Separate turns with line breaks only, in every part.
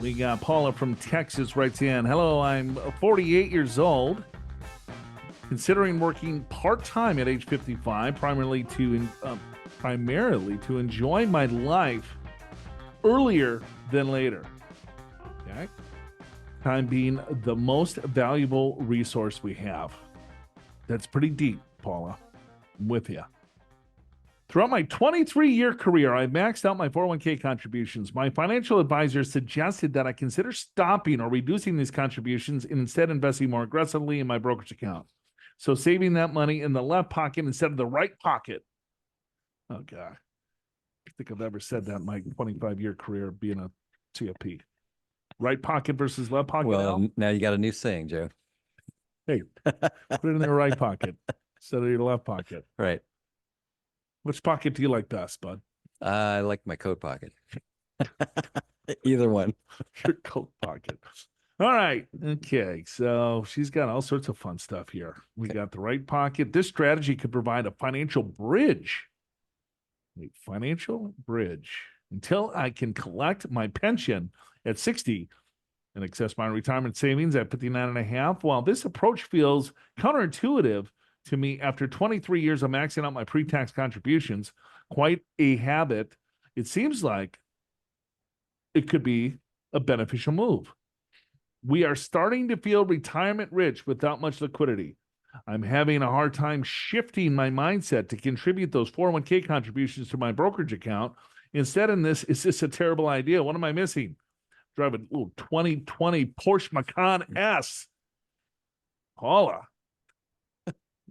We got Paula from Texas writes in. Hello, I'm 48 years old. Considering working part-time at age 55, primarily to enjoy my life earlier than later. Okay? Time being the most valuable resource we have. That's pretty deep, Paula. I'm with you. Throughout my 23-year career, I've maxed out my 401k contributions. My financial advisor suggested that I consider stopping or reducing these contributions and instead investing more aggressively in my brokerage account. So saving that money in the left pocket instead of the right pocket. Oh, God. I don't think I've ever said that in my 25-year career being a CFP. Right pocket versus left pocket.
Well, now you got a new saying, Joe.
Hey, put it in the right pocket instead of your left pocket.
Right.
Which pocket do you like best, bud?
I like my coat pocket. Either one.
Your coat pocket. All right. Okay. So she's got all sorts of fun stuff here. We got the right pocket. This strategy could provide a financial bridge. A financial bridge until I can collect my pension at 60 and access my retirement savings at 59 and a half. While this approach feels counterintuitive to me after 23 years of maxing out my pre-tax contributions, quite a habit, it seems like it could be a beneficial move. We are starting to feel retirement rich without much liquidity. I'm having a hard time shifting my mindset to contribute those 401k contributions to my brokerage account. Instead, is this a terrible idea? What am I missing? Drive a little 2020 Porsche Macan S. Paula.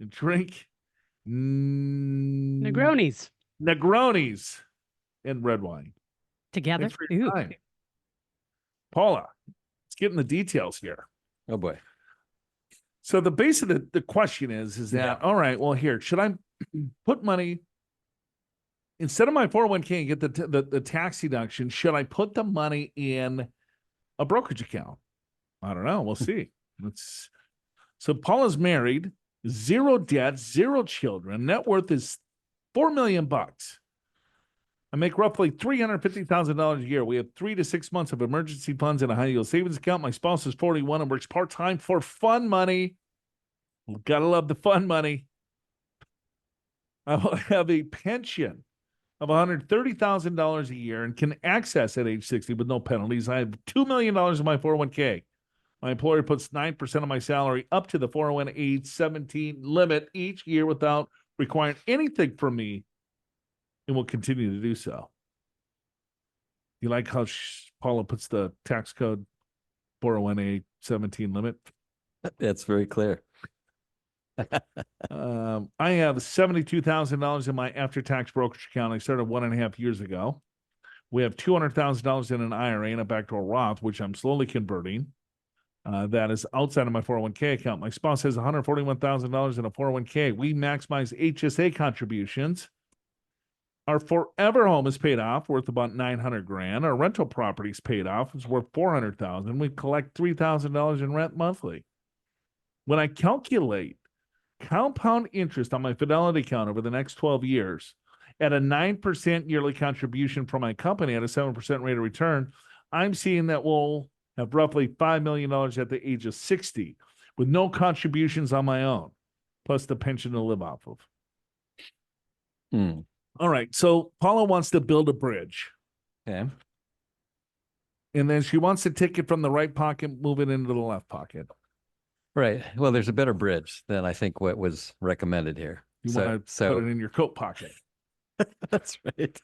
Drink
Negronis
and red wine
together.
Paula, let's get in the details here.
Oh boy.
So the base of the question is that, all right, well, here, should I put money instead of my 401k and get the tax deduction? Should I put the money in a brokerage account? I don't know. We'll see. So Paula's married. 0 debt, 0 children. Net worth is $4 million. I make roughly $350,000 a year. We have 3 to 6 months of emergency funds in a high-yield savings account. My spouse is 41 and works part-time for fun money. Gotta love the fun money. I will have a pension of $130,000 a year and can access at age 60 with no penalties. I have $2 million in my 401k. My employer puts 9% of my salary up to the 401 age 17 limit each year without requiring anything from me and will continue to do so. You like how Paula puts the tax code 401 age 17 limit?
That's very clear.
I have $72,000 in my after-tax brokerage account. I started 1.5 years ago. We have $200,000 in an IRA and a backdoor Roth, which I'm slowly converting. That is outside of my 401k account. My spouse has $141,000 in a 401k. We maximize HSA contributions. Our forever home is paid off, worth about $900,000. Our rental property is paid off, it's worth $400,000. We collect $3,000 in rent monthly. When I calculate compound interest on my Fidelity account over the next 12 years at a 9% yearly contribution from my company at a 7% rate of return, I'm seeing that we'll have roughly $5 million at the age of 60 with no contributions on my own, plus the pension to live off of. All right. So Paula wants to build a bridge.
Okay.
And then she wants to take it from the right pocket, move it into the left pocket.
Right. Well, there's a better bridge than I think what was recommended here.
You want to put it in your coat pocket.
That's right.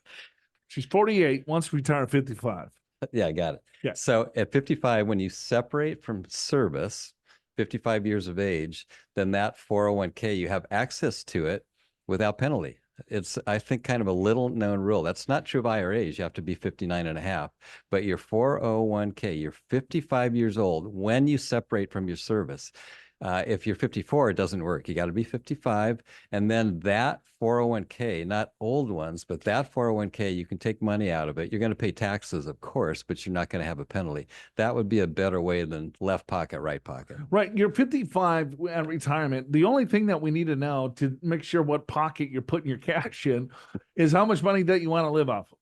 She's 48, wants to retire at 55.
Yeah, I got it.
Yeah.
So at 55, when you separate from service, 55 years of age, then that 401k, you have access to it without penalty. It's, I think, kind of a little known rule. That's not true of IRAs. You have to be 59 and a half. But your 401k, you're 55 years old when you separate from your service. If you're 54, it doesn't work. You got to be 55. And then that 401k, not old ones, but that 401k, you can take money out of it. You're going to pay taxes, of course, but you're not going to have a penalty. That would be a better way than left pocket, right pocket.
Right. You're 55 at retirement. The only thing that we need to know to make sure what pocket you're putting your cash in is how much money that you want to live off of.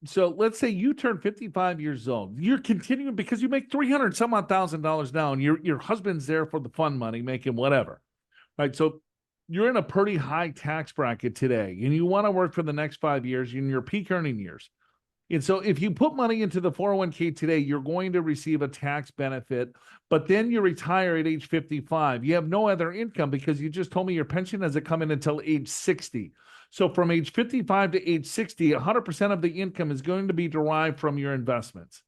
So let's say you turn 55 years old. You're continuing because you make 300 some odd $1,000 now, and your husband's there for the fun money, making whatever. Right. So you're in a pretty high tax bracket today, and you want to work for the next 5 years in your peak earning years. And so if you put money into the 401k today, you're going to receive a tax benefit, but then you retire at age 55. You have no other income because you just told me your pension doesn't come in until age 60. So from age 55 to age 60, 100% of the income is going to be derived from your investments.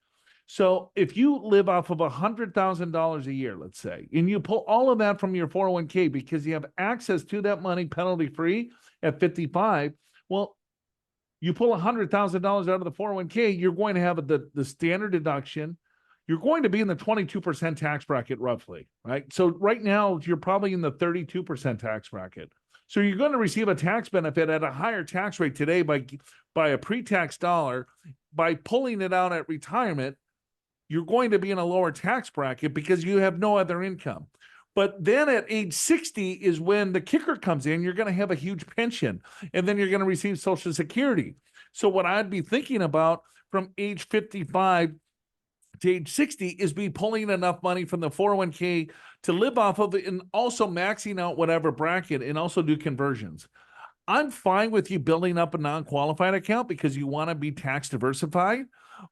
So if you live off of $100,000 a year, let's say, and you pull all of that from your 401k because you have access to that money penalty free at 55, well, you pull $100,000 out of the 401k, you're going to have the standard deduction. You're going to be in the 22% tax bracket roughly, right? So right now you're probably in the 32% tax bracket. So you're going to receive a tax benefit at a higher tax rate today by a pre-tax dollar. By pulling it out at retirement, you're going to be in a lower tax bracket because you have no other income. But then at age 60 is when the kicker comes in. You're going to have a huge pension, and then you're going to receive Social Security. So what I'd be thinking about from age 55 to age 60 is be pulling enough money from the 401k to live off of it, and also maxing out whatever bracket, and also do conversions. I'm fine with you building up a non-qualified account because you want to be tax diversified,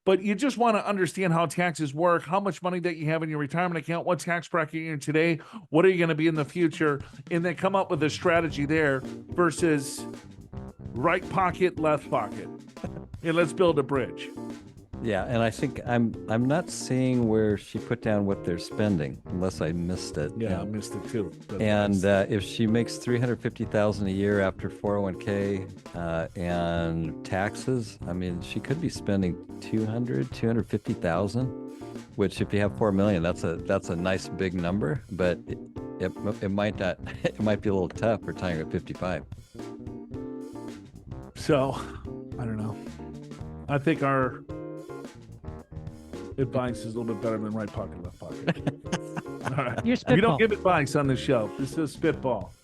but you just want to understand how taxes work, how much money that you have in your retirement account, what tax bracket you're in today, what are you going to be in the future, and then come up with a strategy there versus right pocket, left pocket. And let's build a bridge.
Yeah, and I think I'm not seeing where she put down what they're spending, unless I missed it.
Yeah, I missed it too.
And if she makes $350,000 a year after 401k and taxes, I mean, she could be spending $250,000, which if you have 4 million, that's a nice big number, but it might not. It might be a little tough retiring at 55.
So, I don't know. I think our advice is a little bit better than right pocket, left pocket. All right.
You're
We don't
spitball.
give advice on the show. This is spitball.